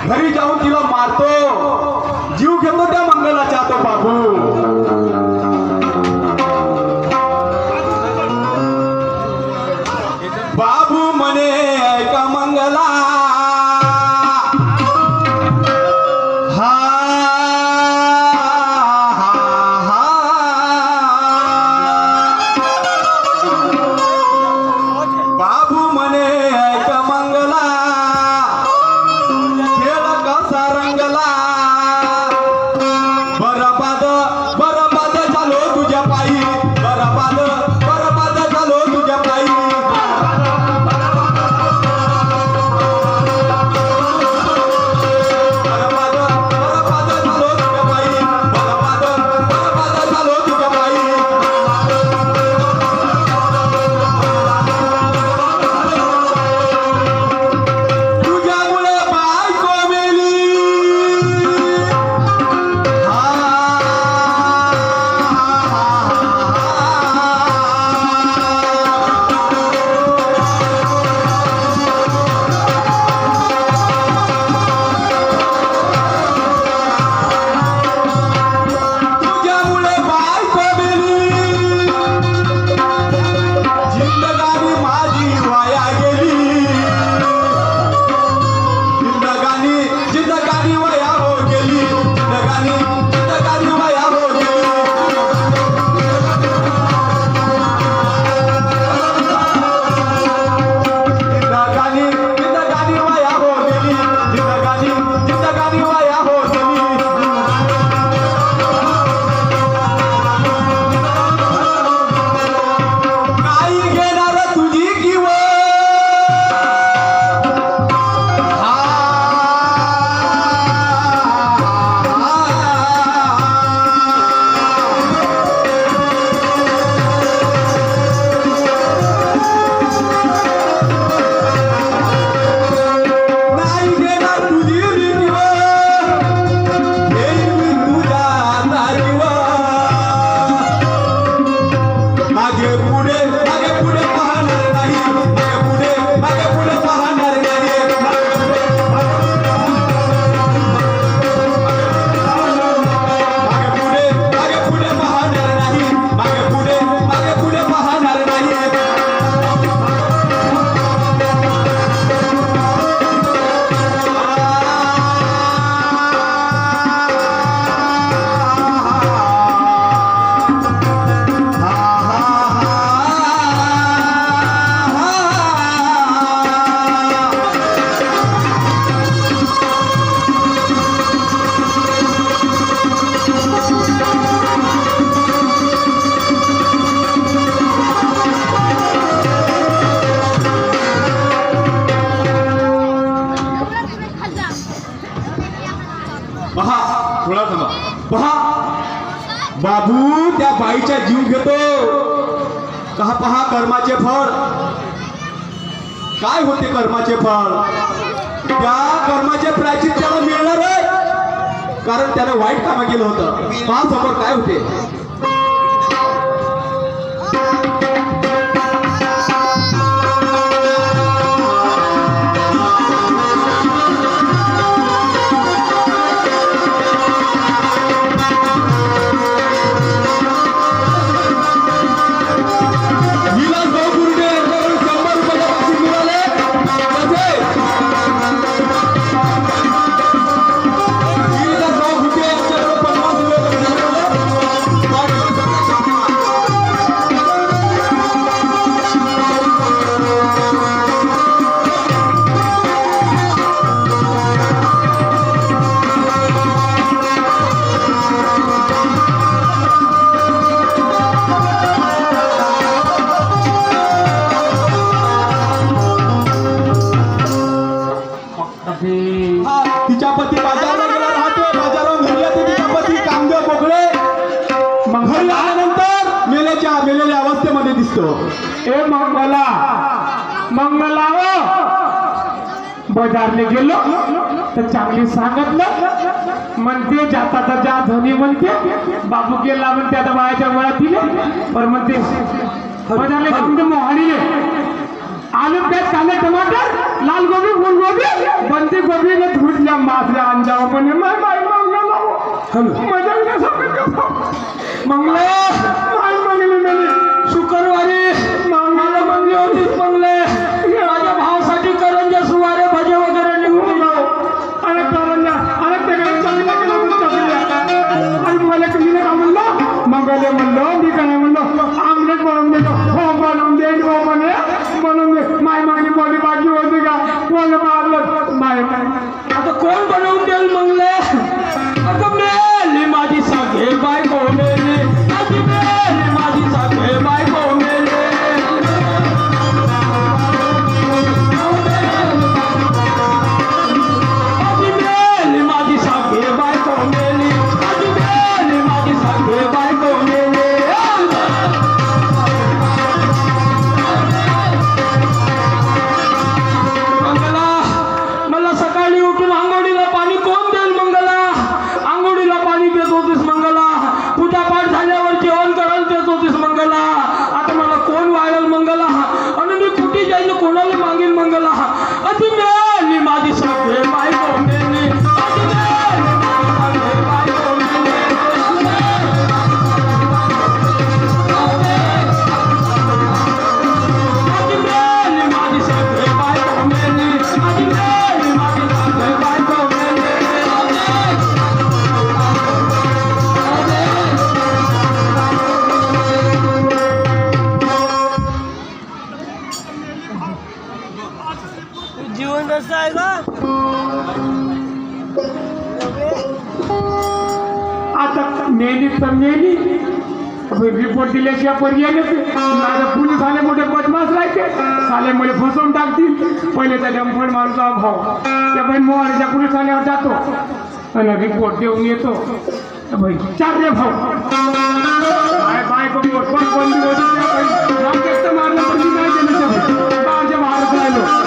घरी जाऊन तिला मारतो, जीव घेतो त्या मंगलाच्या तो बाबू। बाबू म्हणे ऐका मंगला, बाबू त्या बाईचा जीव घेतो। कहा पहा कर्माचे फळ काय होते, कर्माचे फळ त्या कर्माचे प्रायश्चित्त त्याला मिळणार आहे, कारण त्याने वाईट काम केलं होतं। पहा समोर काय होते। तिच्या पती बाजारला गेला राहते, बाजारात घरी येते तिच्या पती कामदेव बोगळे। मग घरी आल्यानंतर मेलेल्या अवस्थेमध्ये दिसतो। ए मंगला बाजारले गेलो तर चांगली सांगितलं म्हणते, जाता तर जा धनी म्हणते, बाबू गेला म्हणते आता बायाच्या वयात दिले पण म्हणते बाजारले कामदेव मोहाडीले आलू प्याज कांदा टमाटर लाल गोबी फुलगोबी बंदी गोबी ने धुजल्या मासल्या अंजाव म्हणे माय माय मंगल मजा मंगले माय मंगली मेली शुक्रवारी मंगला मंगली होतीच मंगले माझ्या भावासाठी करंजा सुवारे भजे वगैरे निघून गेलो अरे करंजा अरे ते काय चांगला केला आणि मला कधी का म्हणलं मंगले म्हणलो मी काय म्हणलो आमलेट बनवून देतो हो बनवून दे हो म्हणे बनवून दे माय मंगली मोठी बाकी होती का कोण मारलं माय आता कोण बनवून देईल मंगले अगं मेली माझी सागे बायको मेली माझी मेली माझी सागे बायको मेली माझी मेली माझी सागे बायको मेली माझी मेली माझी सागे बायको मेली मंगला मला सकाळी उठून आंघोळीला पाणी कोण देईल मंगला आंघोळीला पाणी देत होतीस मंगला पूजापाठ झाल्यावर जेवण करायला देत होतीस मंगला आता मला कोण वाळेल मंगला आणि मी कुठे जाईल कोणाला मागेल मंगला अति मेली माझी सगळे बायको मेली अति मेली माझी सगळे बायको मेली अति मेली माझी सगळे बायको मेली अति मेली माझी सगळे बायको मेली जीवन कसं आहे का आता मेली तर मेली रिपोर्ट दिल्याशिवाय पर्याय नसते माझ्या पोलीस आले मोठे बदमाश राहते साले मला फसवून टाकतील पहिले त्या डंफड माणूचा भाव त्या बाई मोहारीच्या पोलीस आल्यावर जातो आणि रिपोर्ट देऊन येतो बाई चार रे भाऊ बायको कोण बंदी होती मारलं पण मी नाही दिलं बाहेरच्या बाहेरच राहिलो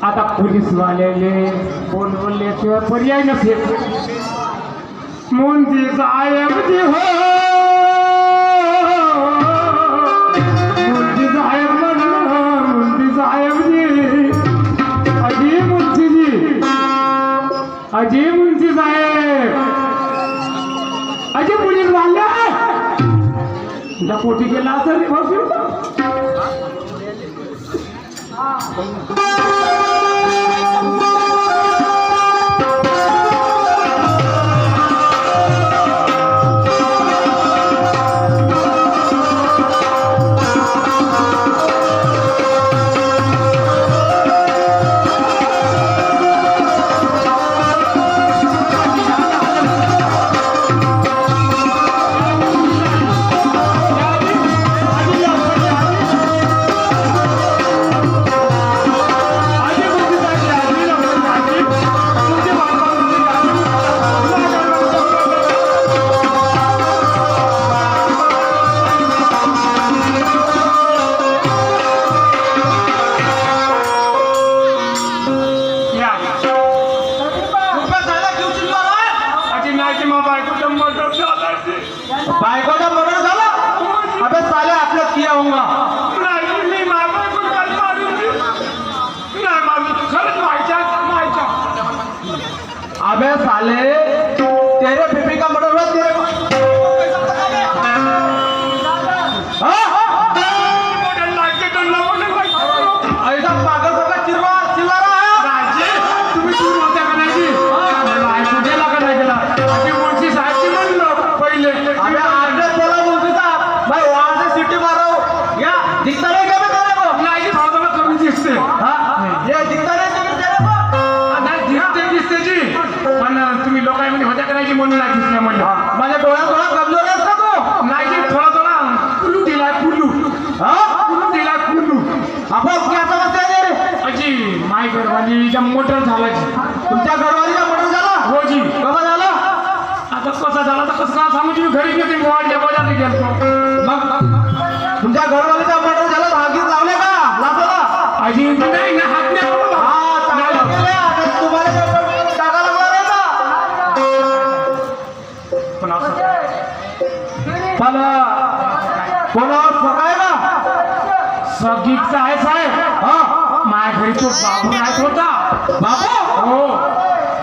आता पोलीसवाल्याने बोलवल्याशिवाय पर्याय नसेल मुंदी साहेब जी हो मुंदी साहेब म्हणलं मुंदी साहेब जी अजी मुंशीजी अजी मुंशी साहेब अजी पोलीस वाल्या पोटी गेला असेल बायकोचा मर्डर झाला अबे साले आपल्या किया होगा अबे साले तेरे बीबी का मर्डर हुआ तेरे को ऐसा पागल का चिल्ला रहा है तुम्ही दूर होत्या का नाही गेला का नाही गेला अशी मुंशी साहेबची म्हणलं पहिले अबे आपने बोला मुंशी साहब मैं वहां से सिटी मार रहा हूँ या दिखता नहीं क्या मैं तेरे को नाही थोडं थोडं कमी दिसते हाँ ये दिखता नहीं तेरे को नाही दिसते की दिसते जी पण तुम्ही लोकांमध्ये होत्या करायची म्हणून नाही दिसल्या म्हणलं माझ्या डोळ्यात थोडा कमजोर आहेस का तू नाही जी थोडा थोडा कुलू दिलाय कुलू हा कुलू दिलाय कुलू आपण क्या समस्या आहे रे अजी माय घरवालीचा मोटर झाला जी तुमच्या घरवालीचा मर्डर झाला हो जी कसा झाला आता कसा झाला तर कसं काय सांगू तुम्ही घरी गेले मोबाईल बाजारात गेलो मग तुमच्या घरवालीचा मर्डर झाला हागीत लावले का लावला अजी नाही ना हात नाही लावला. हा चांगलं केलं. आता तुम्हाला काही टाका लागला नाही का पण असं पण कोणावर सकाय का सगळीचा आहे साहेब हा माझ्या घरी तो बाबू राहत होता बाबू हो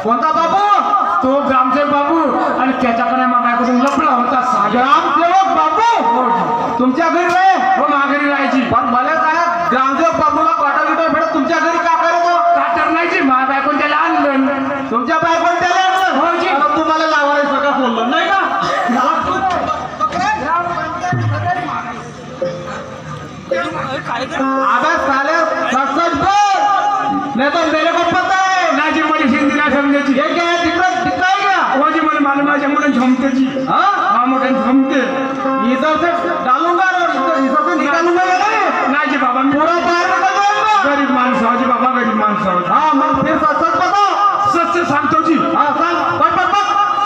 कोणता बाबू तो ग्रामसेवक बाबू आणि त्याच्याकडे माझ्या बायकोतून लपला होता सागर ग्रामसेवक बाबू तुमच्या घरी रे हो माघारी राहायची पण मला काय ग्रामसेवक बाबूला क्वार्टर गिटर भेटत तुमच्या घरी का करतो का तरणायची माझ्या बायकोन त्याला आणलं तुमच्या बायकोने त्याला आणलं? हो जी. आता तुम्हाला लावायला सगळं बोललं नाही का अबे साले सच बोल नहीं तो मेरे को पता है ना जी मला हिंदी नाही समजायची ये क्या है दिखता है क्या हो जी मला मालूम आहे मोठ्या झमते जी हाँ हा मोठ्या झमते इधर से डालूंगा और इधर से निकालूंगा ये नहीं नाही जी बाबा मी पूरा बाहर निकल जाएगा गरीब माणसं आहो जी बाबा गरीब माणसं आहो. हाँ मग फिर सच बताओ सच्च सांगतो जी हाँ सांग पट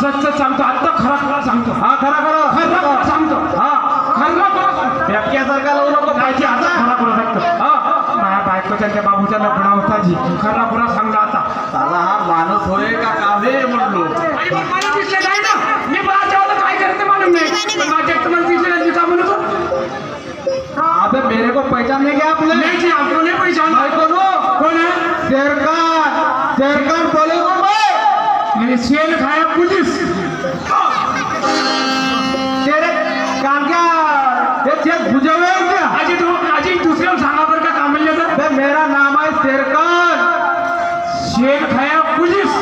सच्च सांगतो आता खरा खरा सांगतो हाँ खरा करो खरा खरा सांगतो हाँ खरा खरा सांगतो फेपक्यासारखा लावू नको नाही जी आता खरा खरा सांगतो हाँ माझ्या बायकोच्या त्या बाबूच्या लग्न होता जी खरा खरा सांगला आता साला हा माणूस होय का कावे म्हणलो अरे पण मला दिसले नाही ना मी बाजावलं काय करते मालूम नाही पण माझ्या एक तर मला दिसले नाही का म्हणतो अबे मेरे को पहचान नहीं गया आपने नाही जी आपको नाही पहचान भाई कौन हो कोण आहे शेरखान बोले कौन भाई म्हणजे शेल खाया पुलिस तेरे काम क्या ये चेक बुझे हुए हैं क्या आजी दुसऱ्या सांगा बरं का काम म्हणलं तर बे मेरा नाम है शेरखान शेल खाया पुलिस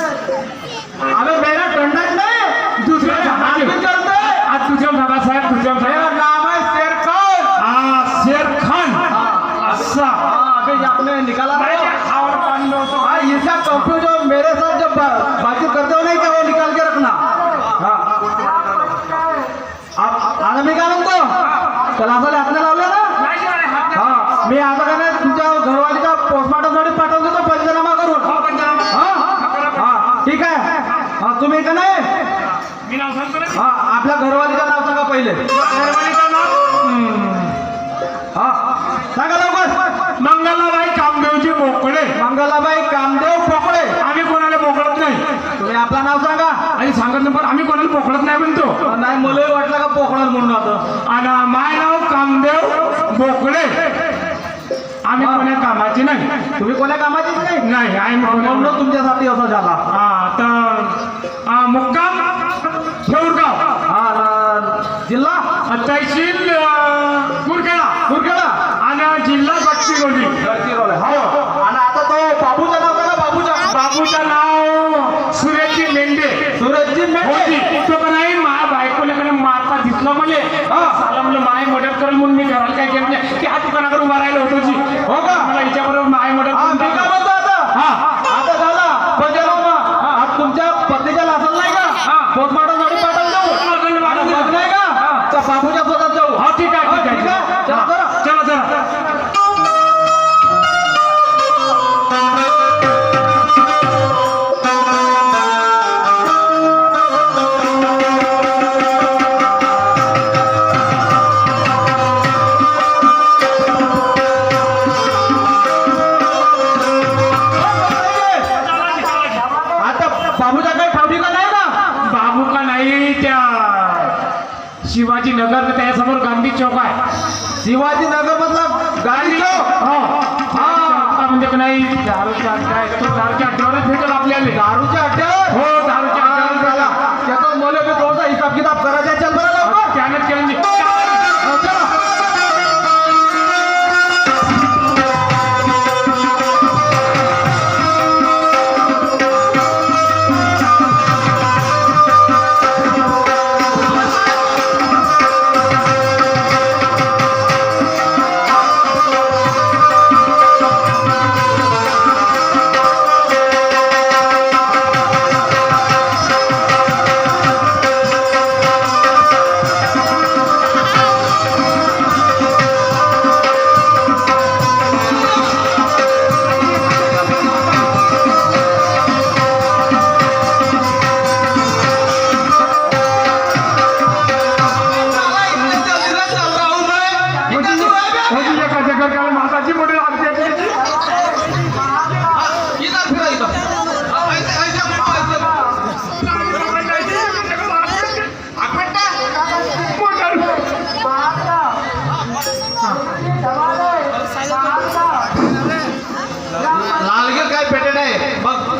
अबे मेरा टंडक नहीं दुसऱ्या सांगा हाथ में चलते आज तुझ्या बाबा साहेब तुझ्या मेरा साहेब नाम है शेरखान हा शेर खान असा हाँ अबे ये आपने निकाला नाही जी, ना खावर पाडलं होतं. हाँ इसका कंप्यूटर जो मेरे साथ जब बातचीत करते हो नहीं क्या वो निकाल के रखना हाँ आप आता मी काय म्हणतो क्लासाला हात नाही लावले ना नाही जी, नाही, हात नाही. हा मी आता काय नाही तुमच्या घरवालीचा पोस्टमार्टमसाठी पाठवून देतो पंचनामा करून हो, पण जरा मग- हा हा ठीक आहे हा तुम्ही का नाही मी नाव सांगतो ना हा आपल्या घरवालीचं नाव सांगा पहिले घरवालीचं नाव हा सांगा लवकर मंगलाबाई कामदेवजी मोकळे मंगलाबाई कामदेव पोकळे आम्ही कोणाला मोकळत नाही तुम्ही आपलं नाव सांगा आणि सांगत नाही पण आम्ही कोणाला मोकळत नाही म्हणतो नाही मुलंही वाटलं का पोकळा म्हणून आता आणि माय नाव कामदेव मोकळे आम्ही कोण्या कामाची नाही तुम्ही कोण्या कामाचीच नाही नाही आम्ही म्हणून कोण्या- तुमच्यासाठी असं झाला हा तर मुक्काम ठेऊरगाव हा जिल्हा तहसील कुरखेडा कुरखेडा आणि जिल्हा गडचिरोली गडचिरोली हो आणि आता तो बाबूचं नाव सांगा बाबूचं नाव सुरेशजी मेंढे सूरजजी होती मेहते तो का नाही माझ्या बायकोल्याकडे मारता दिसलं मले हा. साला म्हणलं माय मदत करेल म्हणून मी घराला काय केलं नाही की हा दुकानाकडे उभा राहिलो होतो जी हो का? मला हिच्याबरोबर माय मदत हा मी काय म्हणतो आता हा. आता झाला पंचनामा आज तुमच्या पत्नीच्या लासाला नाही का हा. पोस्टमार्टमसाठी पाठवून देऊ आणि मग नाही का त्या बाबूच्या स्वतः जाऊ हा ठीक आहे ठीक ठीक आहे आहे चला हा. चला चला चला आता बाबूच्या काही ठावठी का नाही ना बाबू का नाही त्या शिवाजी नगर त्याच्यासमोर गांधी चौक आहे शिवाजी नगर मधला गाडी हो हा म्हणजे का नाही दारूच्या अड्डा तो दारूच्या अड्ड्यावरच भेटेल आपल्याला दारूच्या अड्ड्यावर हो दारूच्या अड्ड्यावर झाला त्याचा मला बी थोडासा हिसाब किताब करायचा चल बरं लवकर त्यानंच केलं नाही. हो, चला.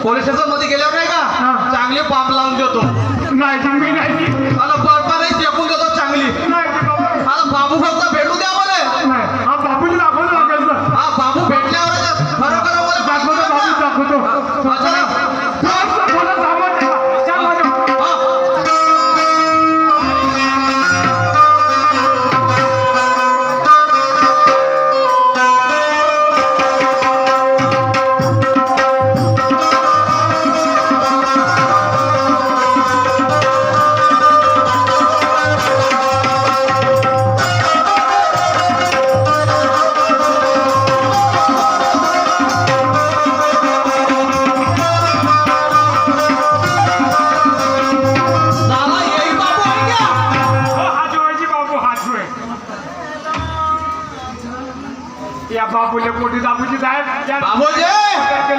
पोलीस स्टेशन मध्ये गेल्यावर नाही हा. का चांगली पाप लावून देतो नाही मी नाही मला बर्फाने फेकून देतो चांगली नाही बाबा. आता बाबू फक्त भेटू द्या मला नाही हा बाबूला दाखवलं लागेल ना. हा बाबू भेटल्यावर खरोखर मला दाखवतो बाबू दाखवतो. अच्छा. बोला सामान ठेवा. चल माझ्या. हा. साला यही बाबू आहे क्या हो, हात जोडायची बाबू हात जोड. या बाबूले मोठी दाबूची साहेब या बाबूजी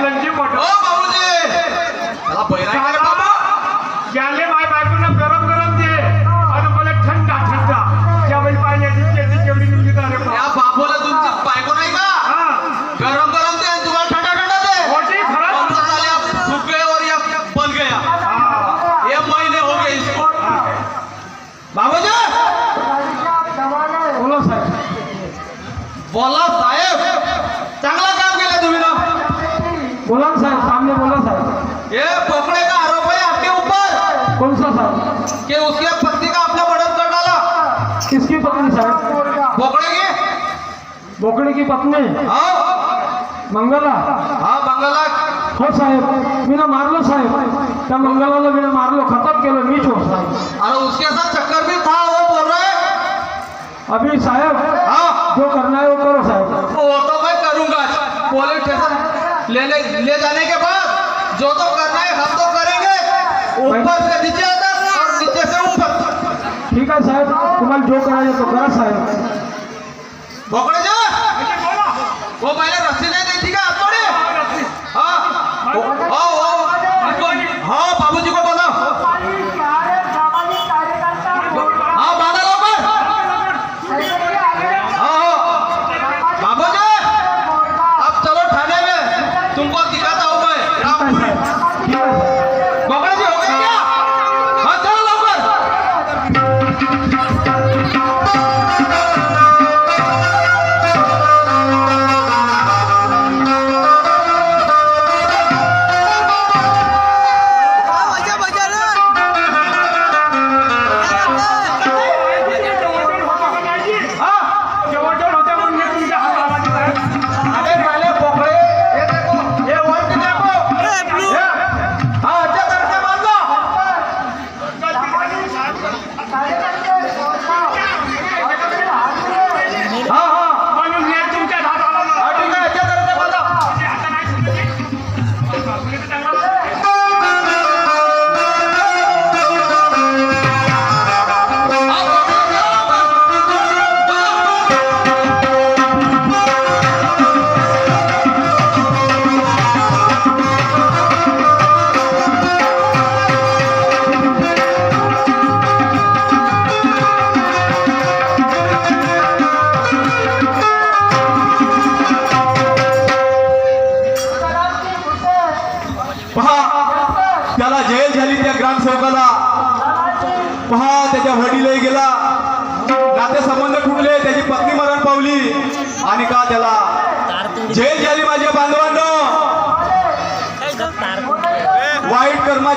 लंजी मोठं ओ बाबूजी त्याला बैराग आहे रे बाबा ज्याले माय बायकोला गरम गरम दे आणि मला थंडा थंडा ज्यावेळी पाहिजे तिथे केवढी निघली रे या बाबूला तुमची बायको नाही का हा गरम गरम दे आणि तुम्हाला ठंडा ठंडा दे मोठी खरंच पंद्रह साल या सूख गए और या बन गया हा. ये महीने हो गए इसको बाबूजी बोला साहेब बोला साहेब चांगला काम केलं तुम्ही ना बोला ना साहेब सामने बोला साहेब ये पकड़े का आरोप है आपके ऊपर कौन सा साहब कि उसके पति का आपने मर्डर कर डाला किसकी पत्नी साहब पकड़े की बोकड़े की पत्नी हाँ मंगला हाँ बंगाला हो साहेब मी मारलो साहेब त्या मंगलाला मी मारलो खतम केलं मीच हो साहेब और उसके साथ चक्कर भी था वो बोल रहे हैं अभी साहेब हाँ जो करना है वो करो साहेब वो तो मैं करूंगा पुलिस स्टेशन ले जाने के बाद जो तो करना है हम तो करेंगे ऊपर से नीचे तक और नीचे से ऊपर तक ठीक आहे साहेब तुम्हाला जो करायचं तो करा साहेब पकड़े जा वो पहले रस्सी नहीं दी थी क्या थोड़ी हाँ हाँ बाबूजी को बोलो हाँ बांधा लोग हाँ बाबूजी अब चलो थाने में तुमको दिखाता हूँ मैं ठीक आहे साहेब ठीक आहे साहेब. पकड़े जी हो गए क्या हाँ चलो लोग जेवढ होते म्हणून मी तुमच्या हाताला साहेब अरे पहले पकड़े ये देखो ये वर्क देखो ये हाँ अच्छा करके मान लो हाँ हाँ म्हणून मी तुमच्या हाताला हाँ ठीक है अच्छा करके मान लो पहा त्याला जेल झाली त्या ग्रामसेवकाला पहा त्याच्या वडीलही गेला नातेसंबंध तुटले त्याची पत्नी मरण पावली आणि का त्याला जेल झाली माझ्या बांधवांनो वाईट कर्मा